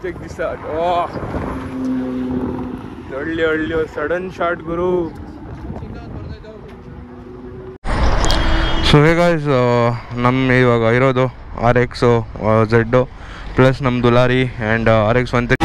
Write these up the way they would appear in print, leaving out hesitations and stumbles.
Check this out. Oh, ಒಳ್ಳೆ sudden shot ಗುರು. So hey guys ನಮ್ಮ ಇವಾಗ ಇರೋದು RX Z ಪ್ಲಸ್ ನಮ್ಮ Dulari and RX 130.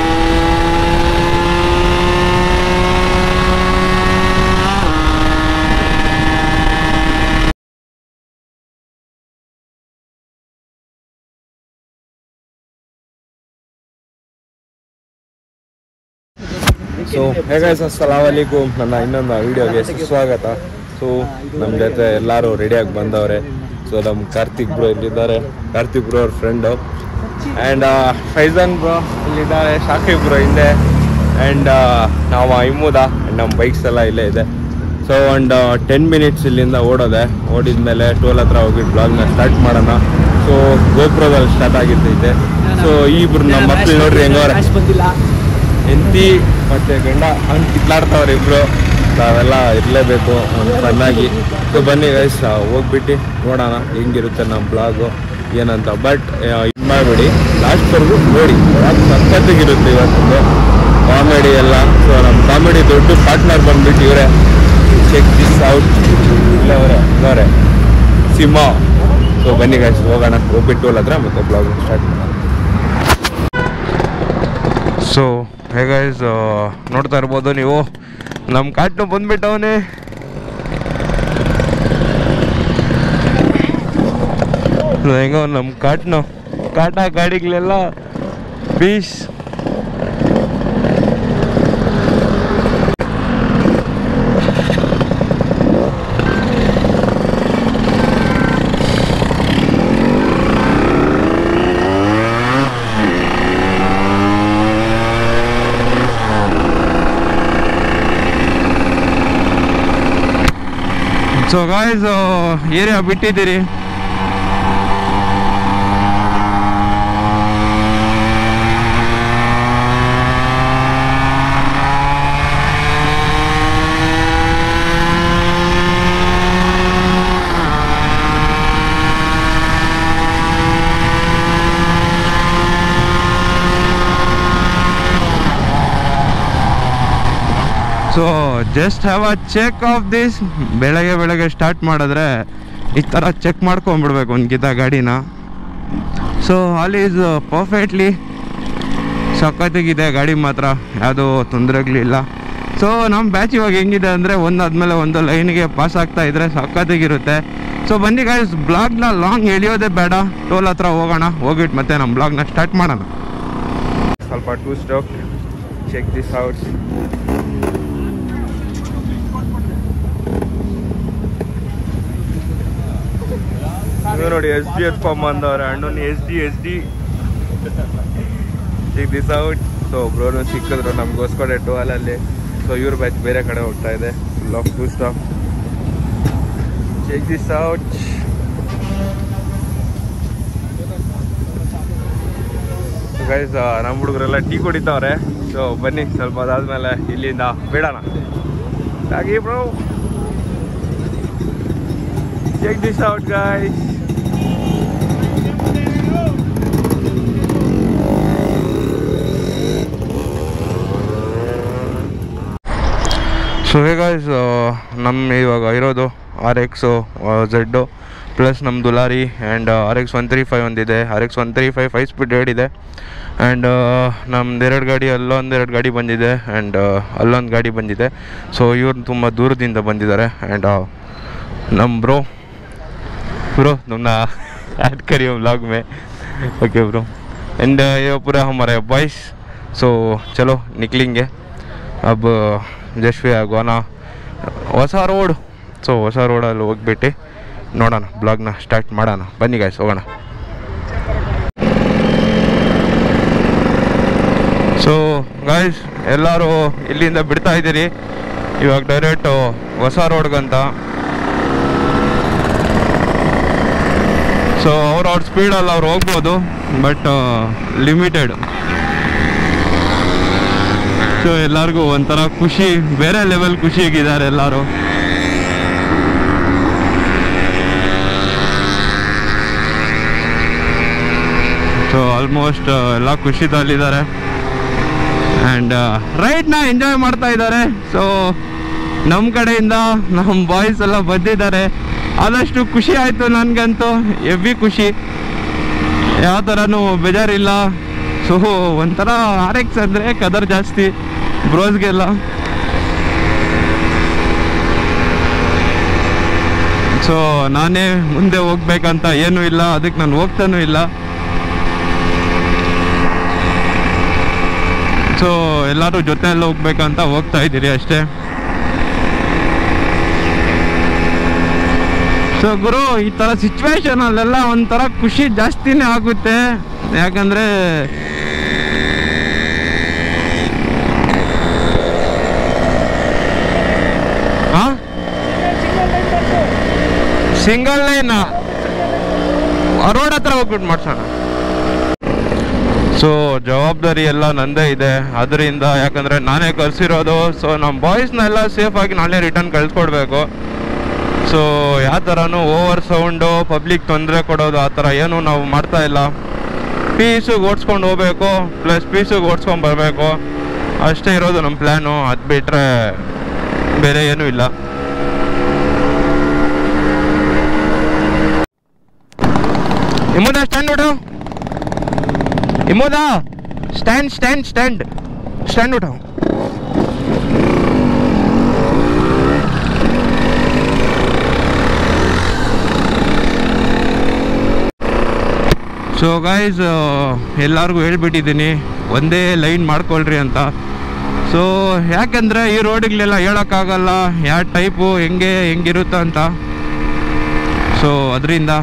So hey guys ಅಸ್ಸಲಾಮು ಅಲೈಕುಮ್. ನನ್ನ ಇನ್ನೊಂದು ವೀಡಿಯೋಗೆ ಸ್ವಾಗತ. ಸೊ ನಮ್ಮ ಜೊತೆ ಎಲ್ಲರೂ ರೆಡಿಯಾಗಿ ಬಂದವ್ರೆ. ಸೊ ನಮ್ಮ ಕಾರ್ತಿಕ್ ಬ್ರೋ ಇಲ್ಲಿದ್ದಾರೆ, ಕಾರ್ತಿಕ್ ಬ್ರೋ ಅವ್ರ ಫ್ರೆಂಡು. ಆ್ಯಂಡ್ ಫೈಜಾನ್ ಬ್ರೋ ಇಲ್ಲಿದ್ದಾರೆ, ಶಾಕಿಬ್ ಬ್ರೋ ಹಿಂದೆ. ಆ್ಯಂಡ್ ನಾವು ಇಮ್ಮುದ ನಮ್ಮ ಬೈಕ್ಸ್ ಎಲ್ಲ ಇಲ್ಲೇ ಇದೆ. ಸೊ ಒಂದು 10 ಮಿನಿಟ್ಸ್ ಇಲ್ಲಿಂದ ಓಡಿದ್ಮೇಲೆ ಟೋಲ್ ಹತ್ರ ಹೋಗಿ ಬ್ಲಾಗ್ನ ಸ್ಟಾರ್ಟ್ ಮಾಡೋಣ. ಸೊ ಗೋಪ್ರೋದಲ್ಲಿ ಸ್ಟಾರ್ಟ್ ಆಗಿರ್ತೈತೆ. ಸೊ ಇಬ್ರು ನಮ್ಮ ಮಕ್ಕಳು ನೋಡ್ರಿ ಹೆಂಗವ್ರೆ, ಹೆಂಡತಿ ಮತ್ತು ಗಂಡ ಹಂಗೆ ಕಿತ್ಲಾಡ್ತಾವ್ರೆ ಇಬ್ಬರು. ನಾವೆಲ್ಲ ಇರಲೇಬೇಕು ಚೆನ್ನಾಗಿ. ಸೊ ಬನ್ನಿ ಗೈಸ್ ಹೋಗ್ಬಿಟ್ಟು ನೋಡೋಣ ಹೆಂಗಿರುತ್ತೆ ನಮ್ಮ ಬ್ಲಾಗು ಏನಂತ. ಬಟ್ ಇದು ಮಾಡಿಬಿಡಿ, ಲಾಸ್ಟ್ವರೆಗೂ ನೋಡಿ, ಸಖತ್ತಿಗಿರುತ್ತೆ ಇವತ್ತೊಂದು ಕಾಮಿಡಿ ಎಲ್ಲ. ಸೊ ನಮ್ಮ ಕಾಮಿಡಿ ದೊಡ್ಡ ಪಾರ್ಟ್ನರ್ ಬಂದ್ಬಿಟ್ಟು ಇವರೇ. ಚೆಕ್ ದಿಸ್ ಔಟ್, ಇಲ್ಲೇ ಅವರೇ ಸಿಂಹ. ಸೊ ಬನ್ನಿ ಗೈಸ್ ಹೋಗೋಣ, ಹೋಗ್ಬಿಟ್ಟು ಹತ್ರ ಮತ್ತೆ ಬ್ಲಾಗ್ ಸ್ಟಾರ್ಟ್ ಮಾಡೋಣ. ಸೊ ಹೇಗೈಸ್ ನೋಡ್ತಾ ಇರ್ಬೋದು ನೀವು, ನಮ್ಮ ಕಾಟ್ನು ಬಂದ್ಬಿಟ್ಟವನೇ. ಹೆಂಗೋ ನಮ್ಮ ಕಾಟ ಗಾಡಿಗಳೆಲ್ಲ ಪೀಸ್. ಸೊ ಗಾಯ್ಸ್ ಏರಿಯಾ ಬಿಟ್ಟಿದ್ದೀರಿ. So just have a check of this. ಬೆಳಗ್ಗೆ ಸ್ಟಾರ್ಟ್ ಮಾಡಿದ್ರೆ ಈ ಥರ ಚೆಕ್ ಮಾಡ್ಕೊಂಬಿಡ್ಬೇಕು ಒಂದ್ಕಿತ ಗಾಡಿನ. ಸೊ ಆಲ್ ಈಸ್ ಪರ್ಫೆಕ್ಟ್ಲಿ ಸಖತ್ತಾಗಿದೆ ಗಾಡಿ, ಮಾತ್ರ ಯಾವುದೂ ತೊಂದರೆಗಳಿಲ್ಲ. ಸೊ ನಮ್ಮ ಬ್ಯಾಚ್ ಇವಾಗ ಹೆಂಗಿದೆ ಅಂದರೆ ಒಂದಾದ್ಮೇಲೆ ಒಂದು ಲೈನ್ಗೆ ಪಾಸ್ ಆಗ್ತಾ ಇದ್ರೆ ಸಖತ್ತಾಗಿರುತ್ತೆ. ಸೊ ಬನ್ನಿ ಗೈಸ್, ಬ್ಲಾಗ್ನ ಲಾಂಗ್ ಎಳಿಯೋದೇ ಬೇಡ, ಟೋಲ್ ಹತ್ರ ಹೋಗೋಣ. ಹೋಗ್ಬಿಟ್ಟು ಮತ್ತೆ ನಮ್ಮ ಬ್ಲಾಗ್ನ ಸ್ಟಾರ್ಟ್ ಮಾಡೋಣ. ಸ್ವಲ್ಪ two stop, check this out. ನೋಡಿ SDF ಫಾರ್ಮ್ ಅಂದವ್ರೆ ಅಣ್ಣನ SD check this out. So ಬ್ರೋನು ಸಿಕ್ಕಿದ್ರು ನಮಗೋಸ್ಕರ ಟೋಲಲ್ಲಿ. ಸೊ ಇವ್ರ ಬ್ಯಾಚ್ ಬೇರೆ ಕಡೆ ಹೋಗ್ತಾ ಇದೆ. Lock to stop, check this out. Guys ನಮ್ಮ ಹುಡುಗರೆಲ್ಲ ಟೀ ಕುಡಿತಾವ್ರೆ. ಸೊ ಬನ್ನಿ ಸ್ವಲ್ಪ ಅದಾದ್ಮೇಲೆ ಇಲ್ಲಿಂದ ಬಿಡೋಣ. ಹಾಗೆ bro, check this out guys. So hey guys ನಮ್ಮ ಇವಾಗ ಇರೋದು RX Z ಪ್ಲಸ್ ನಮ್ಮ ದುಲಾರಿ ಆ್ಯಂಡ್ RX 135 ಒಂದಿದೆ. RX 135 5 ಸ್ಪೀಡ್ ಹೇಳಿದೆ. ಆ್ಯಂಡ್ ನಮ್ದು ಗಾಡಿ, ಅಲ್ಲೊಂದೆರಡು ಗಾಡಿ ಬಂದಿದೆ ಆ್ಯಂಡ್ ಅಲ್ಲೊಂದು ಗಾಡಿ ಬಂದಿದೆ. ಸೊ ಇವ್ರು ತುಂಬ ದೂರದಿಂದ ಬಂದಿದ್ದಾರೆ. ಆ್ಯಂಡ್ ನಮ್ಮ ಬ್ರೋ तुमने ऐड करिए व्लॉग में. ओके ब्रो, एंड ये पूरा हमारे बॉयस. सो चलो निकलेंगे अब. जस्ट वी आर गोना ಹೊಸ ರೋಡ್. ಸೊ ಹೊಸ ರೋಡಲ್ಲಿ ಹೋಗ್ಬಿಟ್ಟು ನೋಡೋಣ, ಬ್ಲಾಗ್ನ ಸ್ಟಾರ್ಟ್ ಮಾಡೋಣ. ಬನ್ನಿ ಗಾಯ್ಸ್ ಹೋಗೋಣ. ಸೊ ಗಾಯ್ಸ್ ಎಲ್ಲರೂ ಇಲ್ಲಿಂದ ಬಿಡ್ತಾ ಇದ್ದೀರಿ ಇವಾಗ ಡೈರೆಕ್ಟ್ ಹೊಸ ರೋಡ್ಗಂತ. ಸೊ ಅವ್ರ ಸ್ಪೀಡಲ್ಲಿ ಅವ್ರು ಹೋಗ್ಬೋದು, ಬಟ್ ಲಿಮಿಟೆಡ್. ಸೊ ಎಲ್ಲರಿಗೂ ಒಂಥರ ಖುಷಿ, ಬೇರೆ ಲೆವೆಲ್ ಖುಷಿಯಾಗಿದ್ದಾರೆ ಎಲ್ಲರೂ. ಸೊ ಆಲ್ಮೋಸ್ಟ್ ಎಲ್ಲ ಖುಷಿದಲ್ಲಿದ್ದಾರೆ ಆ್ಯಂಡ್ ರೈಡ್ನ ಎಂಜಾಯ್ ಮಾಡ್ತಾ ಇದ್ದಾರೆ. ಸೊ ನಮ್ಮ ಕಡೆಯಿಂದ ನಮ್ಮ ಬಾಯ್ಸ್ ಎಲ್ಲ ಬಂದಿದ್ದಾರೆ. ಆದಷ್ಟು ಖುಷಿ ಆಯಿತು ನನಗಂತೂ, ಹೆವಿ ಖುಷಿ, ಯಾವ ಥರನೂ ಬೇಜಾರಿಲ್ಲ. ಸೊ ಒಂಥರ RX ಅಂದರೆ ಕದರ್ ಜಾಸ್ತಿ ಬ್ರೋಸ್ಗೆಲ್ಲ. ಸೊ ನಾನೇ ಮುಂದೆ ಹೋಗ್ಬೇಕಂತ ಏನೂ ಇಲ್ಲ, ಅದಕ್ಕೆ ನಾನು ಹೋಗ್ತಾನೂ ಇಲ್ಲ. ಸೊ ಎಲ್ಲರೂ ಜೊತೆಯಲ್ಲಿ ಹೋಗ್ಬೇಕಂತ ಹೋಗ್ತಾ ಇದ್ದೀರಿ ಅಷ್ಟೇ. ಸೊ ಗುರು, ಈ ಥರ ಸಿಚುವೇಶನಲ್ಲೆಲ್ಲ ಒಂಥರ ಖುಷಿ ಜಾಸ್ತಿನೇ ಆಗುತ್ತೆ. ಯಾಕಂದರೆ ಸಿಂಗಲ್ ಲೈನ್ ರೋಡ್ ಹತ್ರ ಹೋಗ್ಬಿಟ್ಟು ಮಾಡ್ಸೋಣ. ಸೊ ಜವಾಬ್ದಾರಿ ಎಲ್ಲ ನಂದೇ ಇದೆ ಅದರಿಂದ, ಯಾಕಂದರೆ ನಾನೇ ಕಳಿಸಿರೋದು. ಸೊ ನಮ್ಮ ಬಾಯ್ಸ್ನೆಲ್ಲ ಸೇಫಾಗಿ ನಾಳೆ ರಿಟರ್ನ್ ಕಳಿಸ್ಕೊಡ್ಬೇಕು. ಸೊ ಯಾವ ಥರನೂ ಓವರ್ ಸೌಂಡು, ಪಬ್ಲಿಕ್ ತೊಂದರೆ ಕೊಡೋದು ಆ ಥರ ಏನೂ ನಾವು ಮಾಡ್ತಾ ಇಲ್ಲ. ಪೀಸಿಗೆ ಓಡಿಸ್ಕೊಂಡು ಹೋಗ್ಬೇಕು, ಪ್ಲಸ್ ಪೀಸಿಗೆ ಓಡಿಸ್ಕೊಂಡು ಬರಬೇಕು, ಅಷ್ಟೇ ಇರೋದು ನಮ್ಮ ಪ್ಲ್ಯಾನು. ಅದು ಬಿಟ್ಟರೆ ಬೇರೆ ಏನೂ ಇಲ್ಲ. ಇಮೋದಾ ಸ್ಟ್ಯಾಂಡ್ ಉಠೋ, ಇಮೋದಾ ಸ್ಟ್ಯಾಂಡ್ ಸ್ಟ್ಯಾಂಡ್ ಸ್ಟ್ಯಾಂಡ್ ಸ್ಟ್ಯಾಂಡ್ ಉಠೋ. ಸೊ ಗೈಸ್, ಎಲ್ಲರಿಗೂ ಹೇಳ್ಬಿಟ್ಟಿದ್ದೀನಿ ಒಂದೇ ಲೈನ್ ಮಾಡ್ಕೊಳ್ರಿ ಅಂತ. ಸೊ ಯಾಕಂದರೆ ಈ ರೋಡ್ಗಳೆಲ್ಲ ಹೇಳೋಕ್ಕಾಗಲ್ಲ ಯಾವ ಟೈಪು ಹೆಂಗಿರುತ್ತೆ ಅಂತ. ಸೊ ಅದರಿಂದ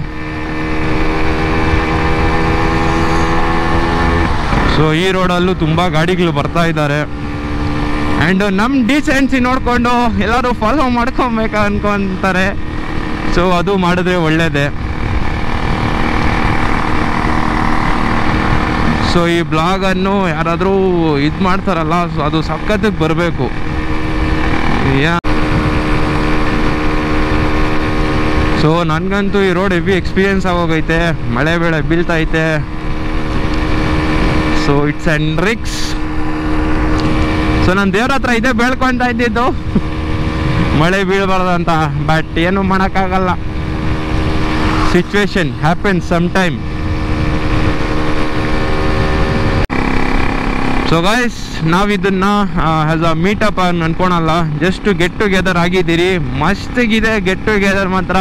ಸೊ ಈ ರೋಡಲ್ಲೂ ತುಂಬ ಗಾಡಿಗಳು ಬರ್ತಾ ಇದ್ದಾರೆ. ಆ್ಯಂಡ್ ನಮ್ಮ ಡಿಸೆನ್ಸಿ ನೋಡಿಕೊಂಡು ಎಲ್ಲರೂ ಫಾಲೋ ಮಾಡ್ಕೊಬೇಕು ಅನ್ಕೊತಾರೆ. ಸೊ ಅದು ಮಾಡಿದ್ರೆ ಒಳ್ಳೆಯದೇ. ಸೊ ಈ ಬ್ಲಾಗನ್ನು ಯಾರಾದರೂ ಇದು ಮಾಡ್ತಾರಲ್ಲ, ಸೊ ಅದು ಸಖತ್ತಿಗೆ ಬರಬೇಕು. ಸೊ ನನಗಂತೂ ಈ ರೋಡ್ ಹೆವಿ ಎಕ್ಸ್ಪೀರಿಯನ್ಸ್ ಆಗೋಗೈತೆ. ಮಳೆ ಬೆಳೆ ಬೀಳ್ತೈತೆ. So it's and risks. So ನಾನು ದೇವ್ರ ಹತ್ರ ಇದೇ ಬೇಳ್ಕೊಳ್ತಾ ಇದ್ದಿದ್ದು ಮಳೆ ಬೀಳಬಾರ್ದಂತ. ಬಟ್ ಏನು ಮಾಡೋಕ್ಕಾಗಲ್ಲ, situation happens some time. So guys, ನಾವಿದನ್ನ ಆ್ಯಸ್ ಅ ಮೀಟಪ್ ಅನ್ಕೊಳಲ್ಲ, ಜಸ್ಟ್ ಗೆಟ್ ಟುಗೆದರ್ ಆಗಿದ್ದೀರಿ. ಮಸ್ತಿಗಿದೆ ಗೆಟ್ ಟುಗೆದರ್ ಮಾತ್ರ.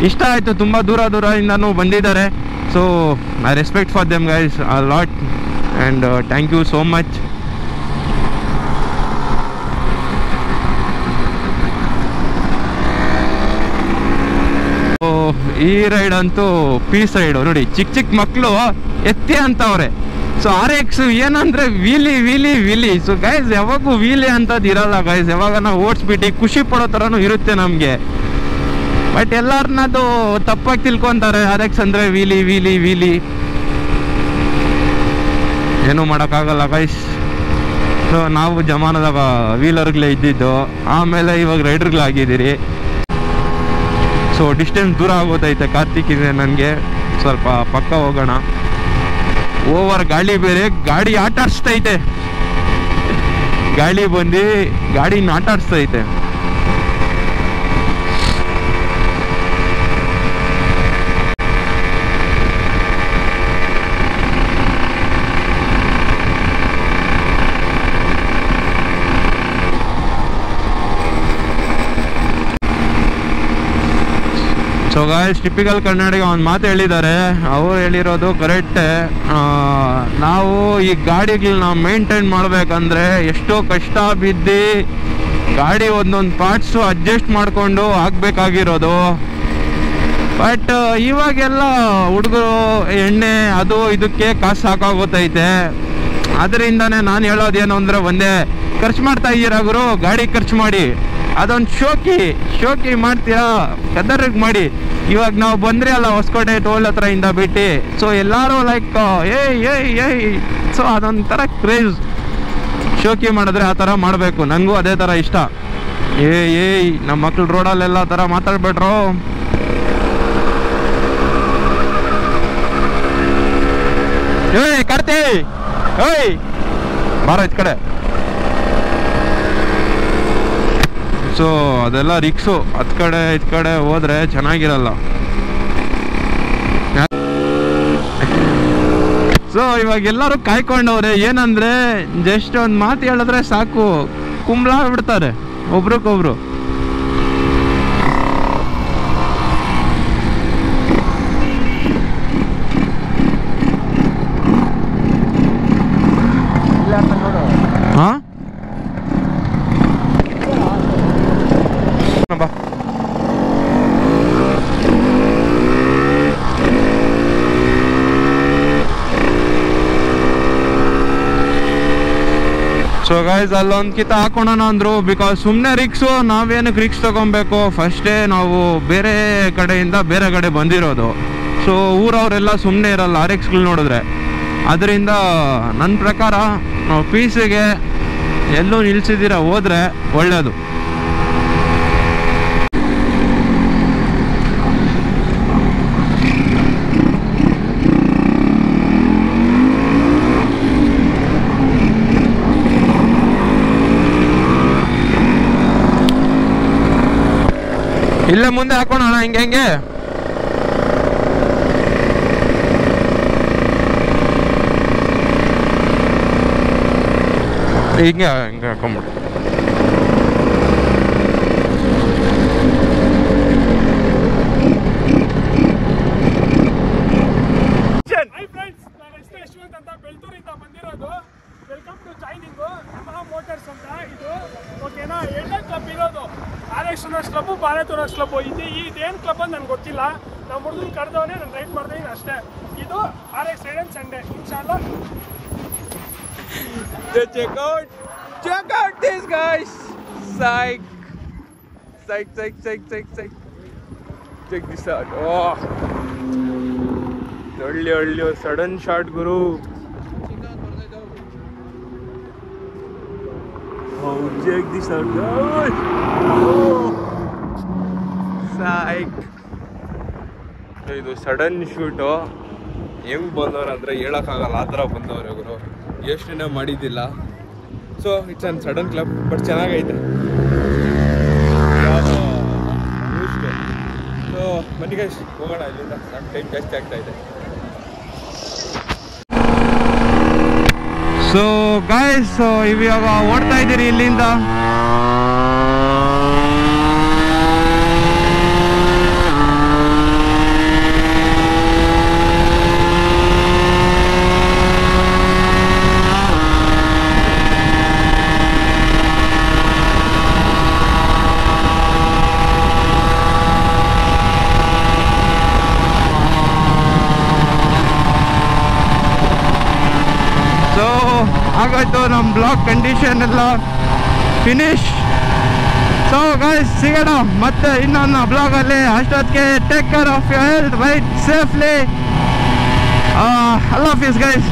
ಇಷ್ಟ ಆಯಿತು, ತುಂಬ ದೂರದಿಂದನೂ ಬಂದಿದ್ದಾರೆ. So I respect for them guys a lot and thank you so much. So ಈ ರೈಡ್ ಅಂತೂ ಪೀಸ್ ರೈಡು ನೋಡಿ. ಚಿಕ್ಕ ಮಕ್ಕಳು ಎತ್ತಿ ಅಂತವ್ರೆ. ಸೊ RX ಏನಂದ್ರೆ ವೀಲಿ ವೀಲಿ ವೀಲಿ. ಸೊ ಗೈಸ್, ಯಾವಾಗೂ ವೀಲಿ ಅಂತದ್ದು ಇರಲ್ಲ ಗೈಸ್. ಯಾವಾಗ ನಾವು ಓಡಿಸ್ಬಿಟ್ಟು ಖುಷಿ ಪಡೋ ಥರನೂ ಇರುತ್ತೆ ನಮಗೆ. ಬಟ್ ಎಲ್ಲರನ್ನದು ತಪ್ಪಾಗಿ ತಿಳ್ಕೊತಾರೆ, RX ಅಂದರೆ ವೀಲಿ ವೀಲಿ ವೀಲಿ. ಏನೂ ಮಾಡೋಕ್ಕಾಗಲ್ಲ ಗೈಸ್. ಸೊ ನಾವು ಜಮಾನದಾಗ ವೀಲರ್ಗಳೇ ಇದ್ದಿದ್ದು, ಆಮೇಲೆ ಇವಾಗ ರೈಡರ್ಗಳಾಗಿದ್ದೀರಿ. ಸೊ ಡಿಸ್ಟೆನ್ಸ್ ದೂರ ಆಗೋತೈತೆ. ಕಾರ್ತಿಕ್ ಇದೆ ನನಗೆ, ಸ್ವಲ್ಪ ಪಕ್ಕ ಹೋಗೋಣ. ಓವರ್ ಗಾಳಿ ಬೇರೆ, ಗಾಡಿ ಆಟ ಆಡಿಸ್ತೈತೆ. ಗಾಳಿ ಬಂದು ಗಾಡಿನ ಆಟ ಆಡಿಸ್ತೈತೆ. ಸೊ ಗಾಯ್ಸ್, ಟಿಪಿಕಲ್ ಕರ್ನಾಟಕ ಒಂದು ಮಾತು ಹೇಳಿದ್ದಾರೆ. ಅವ್ರು ಹೇಳಿರೋದು ಕರೆಕ್ಟೇ. ನಾವು ಈ ಗಾಡಿಗಳನ್ನ ಮೇಂಟೈನ್ ಮಾಡಬೇಕಂದ್ರೆ ಎಷ್ಟೋ ಕಷ್ಟ ಬಿದ್ದು ಗಾಡಿ ಒಂದೊಂದು ಪಾರ್ಟ್ಸು ಅಡ್ಜಸ್ಟ್ ಮಾಡಿಕೊಂಡು ಹಾಕ್ಬೇಕಾಗಿರೋದು. ಬಟ್ ಇವಾಗೆಲ್ಲ ಹುಡುಗರು ಎಣ್ಣೆ ಅದು ಇದಕ್ಕೆ ಕಾಸು ಸಾಕಾಗೋತೈತೆ. ಅದರಿಂದನೇ ನಾನು ಹೇಳೋದೇನು ಅಂದರೆ, ಒಂದೇ ಖರ್ಚು ಮಾಡ್ತಾ ಇದ್ದೀರಾ ಗುರು, ಗಾಡಿ ಖರ್ಚು ಮಾಡಿ. ಅದೊಂದು ಶೋಕಿ ಮಾಡ್ತೀರಾ, ಕದರ್ಗೆ ಮಾಡಿ. ಇವಾಗ ನಾವು ಬಂದರೆ ಅಲ್ಲ ಹೊಸಕೋಟೆ ಟೋಲ್ ಹತ್ರ ಇಂದ ಬಿಟ್ಟು, ಸೊ ಎಲ್ಲರೂ ಲೈಕ್ ಏಯ್. ಸೊ ಅದೊಂಥರ ಕ್ರೇಜ್. ಶೋಕಿ ಮಾಡಿದ್ರೆ ಆ ಥರ ಮಾಡಬೇಕು. ನನಗೂ ಅದೇ ಥರ ಇಷ್ಟ. ಏಯ್ ನಮ್ಮ ಮಕ್ಳು ರೋಡಲ್ಲೆಲ್ಲ ಆ ಥರ ಮಾತಾಡ್ಬೇಡ್ರು. ಏಯ್ ಕಾರ್ತಿ, ಏಯ್ ಬಾರ ಇದ್ ಕಡೆ. ಸೊ ಅದೆಲ್ಲ ರಿಕ್ಸು, ಹತ್ ಕಡೆ ಇದ್ ಕಡೆ ಹೋದ್ರೆ ಚೆನ್ನಾಗಿರಲ್ಲ. ಸೊ ಇವಾಗ ಎಲ್ಲರೂ ಕಾಯ್ಕೊಂಡವ್ರೆ, ಏನಂದ್ರೆ ಜಸ್ಟ್ ಒಂದು ಮಾತು ಹೇಳಿದ್ರೆ ಸಾಕು ಕುಂಬ್ಳ ಬಿಡ್ತಾರೆ ಒಬ್ರಿಗೊಬ್ರು. ಹಾ ಬಾ. ಸೊ ಗೈಸ್ ಅಲ್ಲೊಂದು ಕಿತ್ತ ಹಾಕೋಣ ಅಂದ್ರು, ಬಿಕಾಸ್ ಸುಮ್ಮನೆ ರಿಕ್ಸು, ನಾವೇನಕ್ಕೆ ರಿಕ್ಸ್ ತಗೊಬೇಕು, ಫಸ್ಟೇ ನಾವು ಬೇರೆ ಕಡೆಯಿಂದ ಬೇರೆ ಕಡೆ ಬಂದಿರೋದು. ಸೊ ಊರವರೆಲ್ಲ ಸುಮ್ಮನೆ ಇರಲ್ಲ RX ನೋಡಿದ್ರೆ. ಅದರಿಂದ ನನ್ನ ಪ್ರಕಾರ ನಾವು ಪೀಸಿಗೆ ಎಲ್ಲೂ ನಿಲ್ಸಿದ್ದೀರ ಹೋದ್ರೆ ಒಳ್ಳೆಯದು. ಇಲ್ಲೇ ಮುಂದೆ ಹಾಕೋಣ ಹಿಂಗೆ ಹಿಂಗೆ. ಹಿಂಗೆ ಹಿಂಗೆ ಹಾಕೊಂಬಿಡು. ಹೈ ಫ್ರೆಂಡ್ಸ್, ನಾನು ಯಶವಂತ್ ಅಂತ ಬೆಳ್ತೂರಿಂದ ಬಂದಿರೋದು. ವೆಲ್ಕಮ್ ಟು ಜಾಯ್ನಿಂಗು ಮೋಟರ್ಸ್ ಅಂತ. ಇದು ಓಕೆನಾ, 2 ಕ್ಲಬ್ ಇರೋದು, RX ಕ್ಲಬ್, ಭಾರತ್ ಕ್ಲಬ್. ಇದೇನು ಕ್ಲಬ್ ಅಂತ ನನಗೆ ಗೊತ್ತಿಲ್ಲ. ನಾವು ಹುಡುಗನ ಕರೆದವನೇ ನಾನು ರೈಡ್ ಮಾಡ್ತೀನಿ ಅಷ್ಟೇ. ಇದು RX ರೈಡ್ ಅಂಡ್ ಸಂಡೇ ಇನ್ಶಾಲ್ಲಾ. Check out these guys. Psych. Check this out. Oh. ಒಳ್ಳೆ ಸಡನ್ ಶಾಟ್ ಗುರು. Oh, check this out guys. Oh. Psych. ಇದು ಸಡನ್ ಶೂಟು. ಹೆಂಗ್ ಬಂದವ್ರು ಅಂದರೆ ಹೇಳೋಕ್ಕಾಗಲ್ಲ, ಆ ಥರ ಬಂದವ್ರೆ ಗುರು. ಯೋಚನೆ ಮಾಡಿದ್ದಿಲ್ಲ. So it's an sudden club, but ಚೆನ್ನಾಗೈತೆ. ಸೊ ಬನ್ನಿ ಗೈಸ್ ಹೋಗೋಣ ಇಲ್ಲಿಂದ, ನನ್ನ ಟೈಮ್ ಜಾಸ್ತಿ ಆಗ್ತಾ ಇದೆ. ಸೊ ಗೈಸ್ ಇವಾಗ ಓಡ್ತಾ ಇದ್ದೀರಿ ಇಲ್ಲಿಂದ. ಆಗೋಯ್ತು ನಮ್ಮ ಬ್ಲಾಗ್ ಕಂಡೀಷನ್ ಎಲ್ಲ ಫಿನಿಶ್. ಸೊ ಗೈಸ್ ಸಿಗೋಣ ಮತ್ತೆ ಇನ್ನೊಂದು ಬ್ಲಾಗಲ್ಲಿ. ಅಷ್ಟೊತ್ತಿಗೆ take care of your health, ride safely. ಅಲ್ಲಾಹ್ ಹಾಫಿಸ್ ಗೈಸ್.